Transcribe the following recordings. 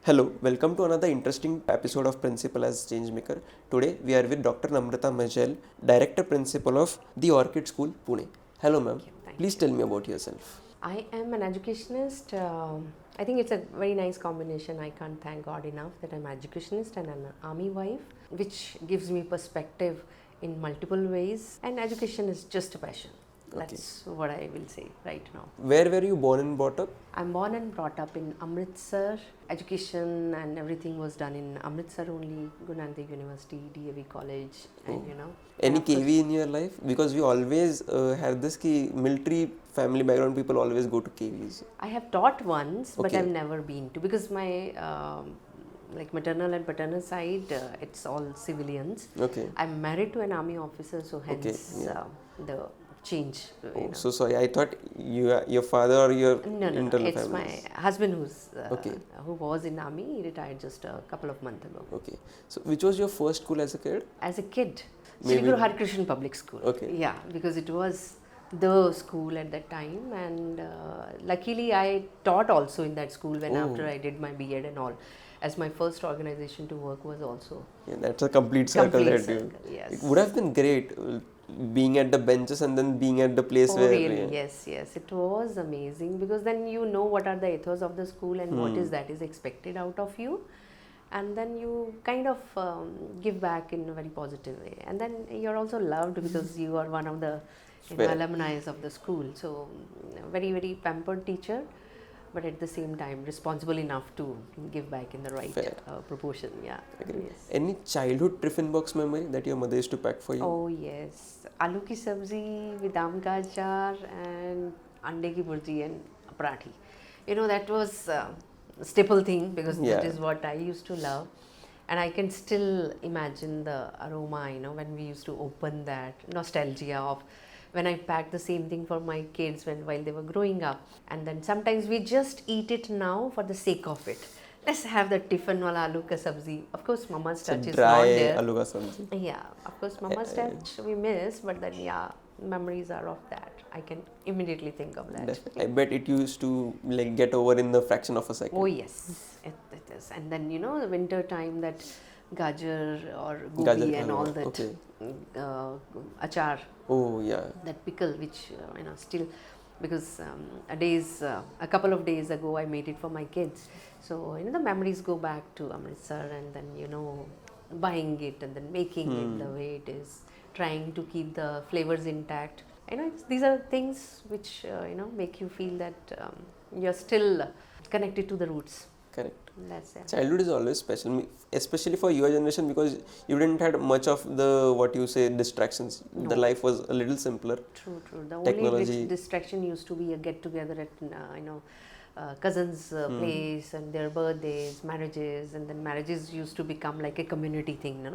Hello, welcome to another interesting episode of Principal as Changemaker. Today we are with Dr. Namrata Majhail, Director Principal of the Orchid School, Pune. Hello, ma'am. Thank Please you. tell me about yourself. I am an educationist. I think it's a very nice combination. I can't thank God enough that I'm an educationist and an army wife, which gives me perspective in multiple ways. And education is just a passion. Okay. That's what I will say right now. Where were you born and brought up? I'm born and brought up in Amritsar. Education and everything was done in Amritsar only, Guru Nanak University, DAV College, and Any after- KV in your life? Because we always have this military family background, people always go to KVs. I have taught once, but Okay. I've never been to because my like maternal and paternal side, it's all civilians. Okay. I'm married to an army officer, so hence Okay, yeah. the change. Oh, so sorry, I thought your father or your No, internal it's family. my husband Okay. who was in army. He retired just a couple of months ago. Okay. So which was your first school as a kid? As a kid, Sri Maybe- Guru Har Krishan Public School. Okay. Yeah, because it was the school at that time, and luckily I taught also in that school when after I did my B.Ed and all. As my first organization to work was also Yeah, that's a complete circle complete that you. circle, yes. It would have been great being at the benches and then being at the place Oh, where. really? Yeah. Yes. It was amazing because then you know what are the ethos of the school and what is that is expected out of you, and then you kind of give back in a very positive way, and then you're also loved because you are one of the Fair. alumni of the school. So, very very pampered teacher, but at the same time responsible enough to give back in the right Fair. proportion. Yeah. Agree. Yes. Any childhood tiffin box memory that your mother used to pack for you? Oh yes, aloo ki sabzi with aam ka achar and ande ki bhurji and parathi. That was a staple thing because that Yeah. is what I used to love, and I can still imagine the aroma. When we used to open that nostalgia of when I packed the same thing for my kids while they were growing up, and then sometimes we just eat it now for the sake of it. Let's have the tiffin wala aloo ka sabzi. Of course, mama's So touch is dry not there. aloo ka sabzi. Yeah, of course, mama's touch we miss, but then memories are of that. I can immediately think of that. I bet it used to get over in the fraction of a second. Oh yes, it is. And then the winter time, that gajar or gobi Gajar and halwa, all that okay. achar, Oh yeah. that pickle, which still, because a couple of days ago I made it for my kids. So the memories go back to Amritsar, and then buying it and then making it the way it is, trying to keep the flavors intact. These are things which make you feel that you're still connected to the roots. Correct. That's it. Childhood is always special, especially for your generation, because you didn't had much of the distractions. The life was a little simpler. True. The Technology. only distraction used to be a get together at cousins' place and their birthdays, marriages, and then marriages used to become like a community thing.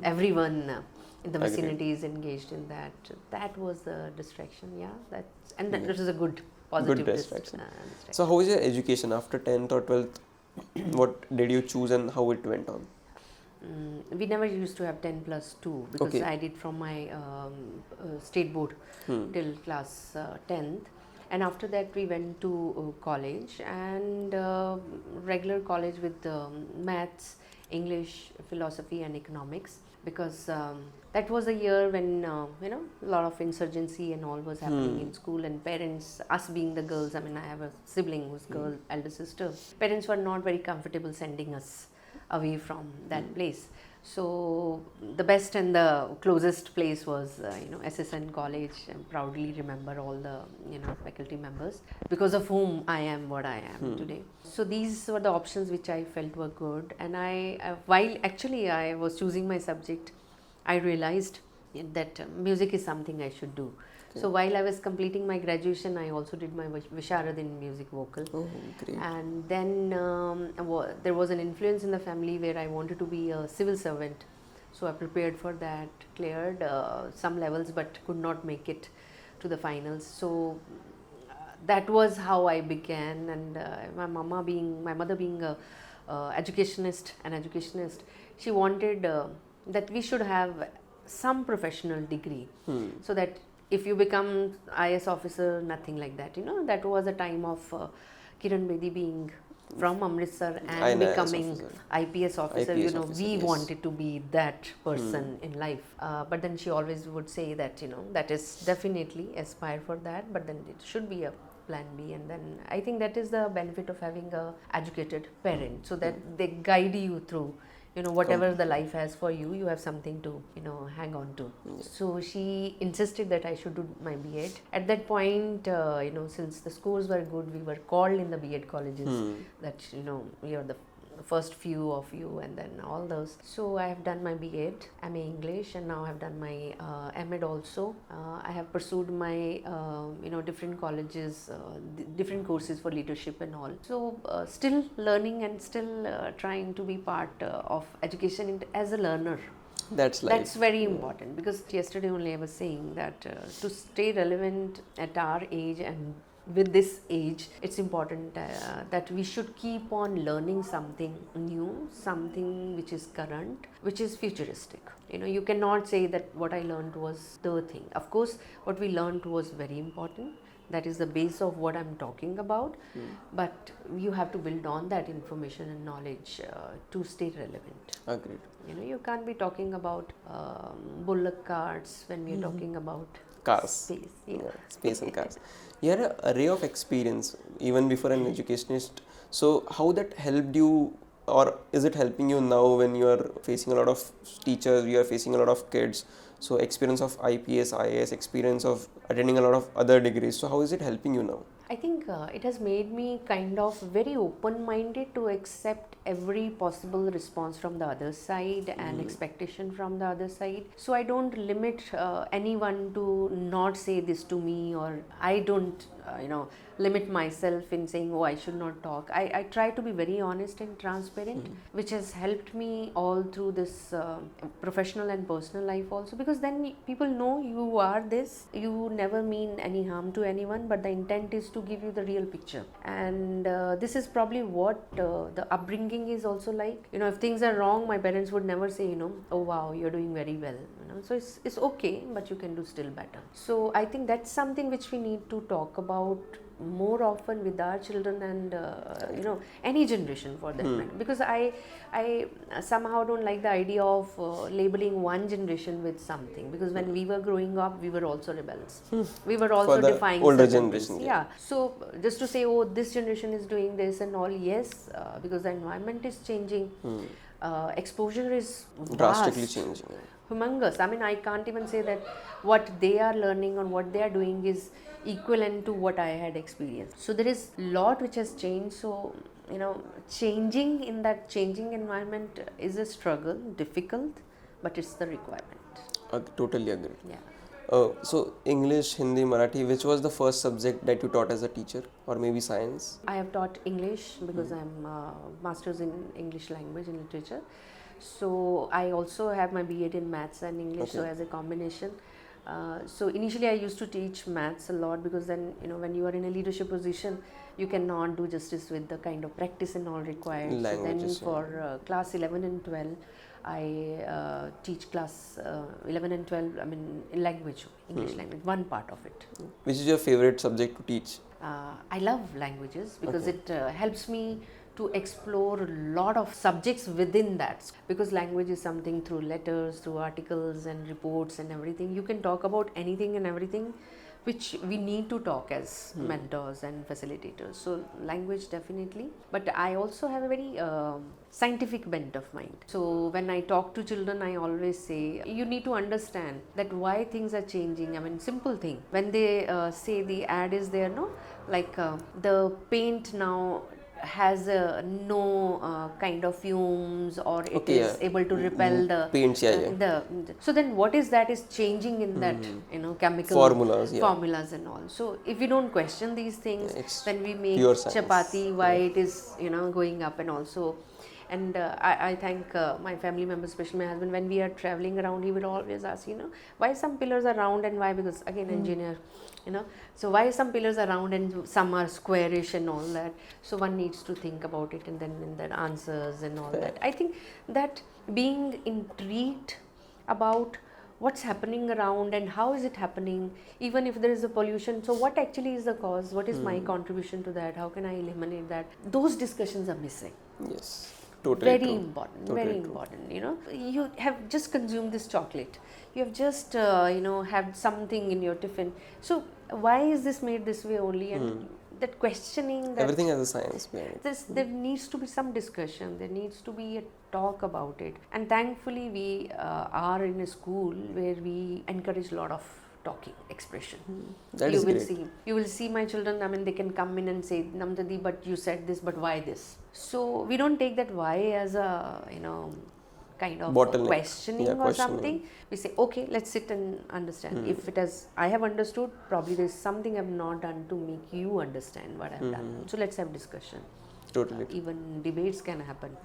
Everyone in the Agreed. vicinity is engaged in that. That was the distraction. Yeah, that was a good positive distraction. distraction. So how was your education after 10th or 12th? What did you choose and how it went on? We never used to have 10+2 because Okay. I did from my state board till class 10th, and after that we went to college, and regular college with maths, English, philosophy and economics, because that was a year when a lot of insurgency and all was happening in school, and parents, us being the girls, I have a sibling who's girl, elder sister, parents were not very comfortable sending us away from that place. So the best and the closest place was SSN College, and proudly remember all the faculty members because of whom I am what I am today. So these were the options which I felt were good, and while actually I was choosing my subject, I realized that music is something I should do. So while I was completing my graduation, I also did my Visharad in music vocal. Oh, great. And then there was an influence in the family where I wanted to be a civil servant. So I prepared for that, cleared some levels but could not make it to the finals. So that was how I began, and my mother being an educationist, she wanted that we should have some professional degree, so that if you become IS officer, nothing like that. That was a time of Kiran Bedi being from Amritsar and INIS becoming officer. IPS officer, IPS you know, officer, we yes. wanted to be that person in life. But then she always would say that, you know, that is definitely aspire for that, but then it should be a plan B. And then I think that is the benefit of having a educated parent, so that they guide you through, you know, whatever the life has for you, you have something to, you know, hang on to. So she insisted that I should do my B.Ed. At that point, you know, since the scores were good, we were called in the B.Ed colleges that, you know, we are the first few of you, and then all those. So I have done my B.Ed, MA English, and now I have done my M.Ed also. I have pursued my, you know, different colleges, different courses for leadership and all. So still learning and still trying to be part of education as a learner. That's life. That's very important, because yesterday only I was saying that to stay relevant at our age and with this age, it's important that we should keep on learning something new, something which is current, which is futuristic. You know, you cannot say that what I learned was the thing. Of course, what we learned was very important. That is the base of what I'm talking about. But you have to build on that information and knowledge to stay relevant. Agreed. You know, you can't be talking about bullock carts when we're talking about Cars. space. Yeah, space and cars. You had an array of experience even before an educationist. So how that helped you, or is it helping you now when you are facing a lot of teachers, you are facing a lot of kids? So experience of IPS, IAS, experience of attending a lot of other degrees. So how is it helping you now? I think it has made me kind of very open-minded to accept every possible response from the other side and expectation from the other side. So I don't limit anyone to not say this to me, or I don't, you know, limit myself in saying, oh, I should not talk. I try to be very honest and transparent, which has helped me all through this professional and personal life also, because then people know you are this, you never mean any harm to anyone, but the intent is to give you the real picture. And this is probably what the upbringing is also like. You know, if things are wrong, my parents would never say, you know, oh wow, you're doing very well. You know, so it's okay, but you can do still better. So I think that's something which we need to talk about more often with our children and you know, any generation for that matter, because I somehow don't like the idea of labeling one generation with something, because when we were growing up, we were also rebels. We were also For the defying older certain generation, things. yeah. So just to say, oh, this generation is doing this and all, yes, because the environment is changing, exposure is Drastically vast, changing. humongous. I mean, I can't even say that what they are learning or what they are doing is equivalent to what I had experienced. So there is a lot which has changed. So, you know, changing in that changing environment is a struggle, difficult, but it's the requirement. Totally agree. Yeah. So English, Hindi, Marathi, which was the first subject that you taught as a teacher, or maybe science? I have taught English because I'm master's in English language and literature. So I also have my B.Ed in maths and English, so as a combination. So initially I used to teach maths a lot, because then, you know, when you are in a leadership position, you cannot do justice with the kind of practice and all required. Languages, so then for class 11 and 12, I teach class 11 and 12, I mean, in language, English language, one part of it. Which is your favorite subject to teach? I love languages because it helps me to explore a lot of subjects within that, because language is something through letters, through articles and reports and everything. You can talk about anything and everything which we need to talk as mentors and facilitators. So language definitely, but I also have a very scientific bent of mind. So when I talk to children, I always say you need to understand that why things are changing. I mean, simple thing, when they say the ad is there, no, like the paint now has no kind of fumes, or it is able to repel the paints. So then what is that is changing in that, you know, chemical formulas and all. So if we don't question these things, then we make chapati why it is, you know, going up. And also, and I thank my family members, especially my husband, when we are traveling around, he will always ask, you know, why some pillars are round and why, because again engineer, you know, so why some pillars are round and some are squarish and all that. So one needs to think about it, and then in their answers and all that. I think that being intrigued about what's happening around and how is it happening, even if there is a pollution, so what actually is the cause, what is my contribution to that, how can I eliminate that. Those discussions are missing. Yes, totally Very true. important, Totally very true. important. You have just consumed this chocolate, you have just had something in your tiffin, so why is this made this way only? And that questioning, that Everything has a science behind it. there needs to be some discussion, there needs to be a talk about it. And thankfully we are in a school where we encourage a lot of talking, expression. That you is will great. see you will see my children, I mean, they can come in and say, Namdadi, but you said this, but why this? So we don't take that why as a kind of Bottleneck. questioning Yeah, or questioning. something. We say, okay, let's sit and understand. If it has, I have understood, probably there's something I've not done to make you understand what I've done. So let's have discussion. Totally. Even debates can happen.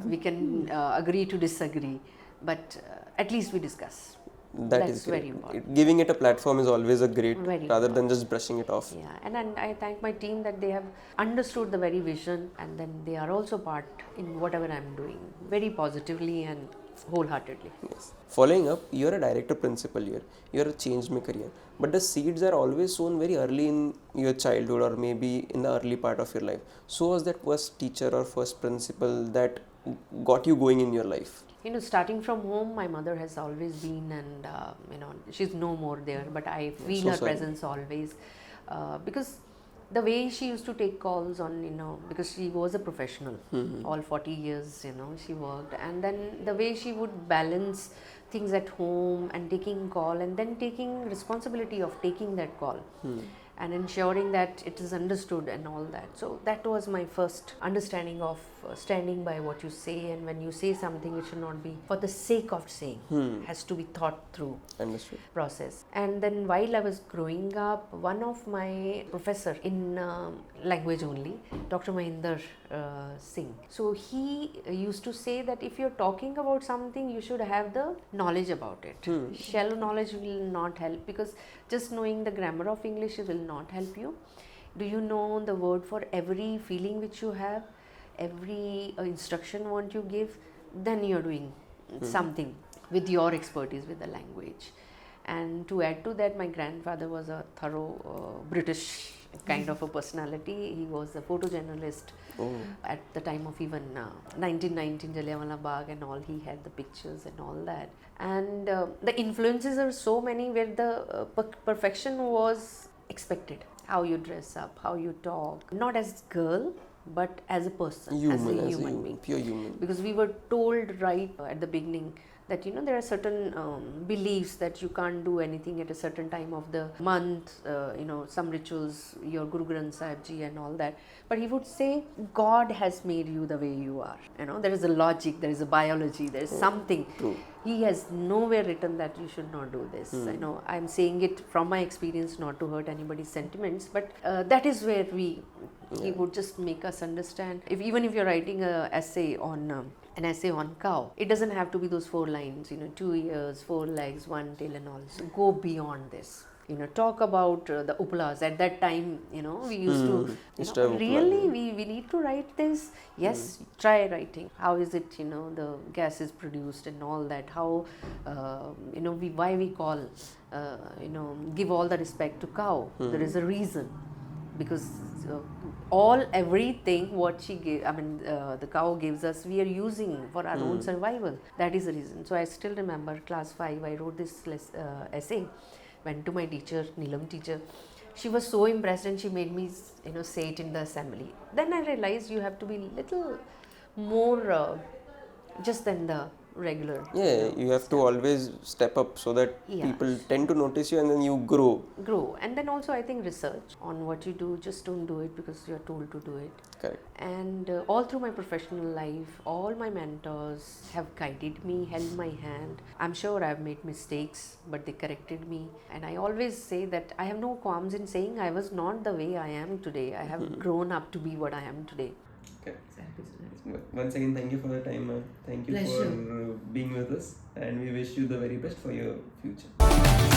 We can agree to disagree, but at least we discuss. That's That's great. very important. Giving it a platform is always a great, Very rather than just brushing it off. Yeah, and I thank my team that they have understood the very vision, and then they are also part in whatever I'm doing very positively and wholeheartedly. Yes. Following up, you're a director principal here. You're a change maker here. But the seeds are always sown very early in your childhood or maybe in the early part of your life. So was that first teacher or first principal that got you going in your life? Starting from home, my mother has always been, and she's no more there, but I feel so her sorry. presence always, because the way she used to take calls on, because she was a professional, all 40 years, she worked, and then the way she would balance things at home and taking call and then taking responsibility of taking that call. And ensuring that it is understood and all that. So that was my first understanding of standing by what you say, and when you say something, it should not be for the sake of saying, has to be thought through. Understood. Process. And then while I was growing up, one of my professor in language only, Dr. Mahinder Singh, so he used to say that if you're talking about something, you should have the knowledge about it. Shallow knowledge will not help, because just knowing the grammar of English will not help you. Do you know the word for every feeling which you have, every instruction what you give, then you're doing something with your expertise with the language. And to add to that, my grandfather was a thorough British kind of a personality. He was a photojournalist at the time of even 1919 Jallianwala Bagh and all. He had the pictures and all that. And the influences are so many where the perfection was expected. How you dress up, how you talk, not as girl, but as a person, as a human being. Pure human. Because we were told right at the beginning that there are certain beliefs that you can't do anything at a certain time of the month, some rituals, your Guru Granth Sahib Ji and all that. But he would say, God has made you the way you are. There is a logic, there is a biology, there is something. True. He has nowhere written that you should not do this. I know I'm saying it from my experience, not to hurt anybody's sentiments, but that is where he would just make us understand. Even if you're writing an essay on cow, it doesn't have to be those 4 lines, 2 ears, 4 legs, 1 tail and all. So go beyond this. Talk about the uplas. At that time, we used to, really, we need to write this? Yes, try writing. How is it, the gas is produced and all that. How, why we call, give all the respect to cow. There is a reason. Because everything what she gave, the cow gives us, we are using for our own survival. That is the reason. So I still remember class 5, I wrote this essay, went to my teacher, Neelam teacher. She was so impressed and she made me, say it in the assembly. Then I realized you have to be little more just than the regular. Yeah, you have to always step up so that people tend to notice you and then you grow. And then also I think research on what you do, just don't do it because you're told to do it. Correct. And all through my professional life, all my mentors have guided me, held my hand. I'm sure I've made mistakes, but they corrected me. And I always say that I have no qualms in saying I was not the way I am today. I have grown up to be what I am today. Okay. Once again, thank you for the time. Thank you for being with us, and we wish you the very best for your future.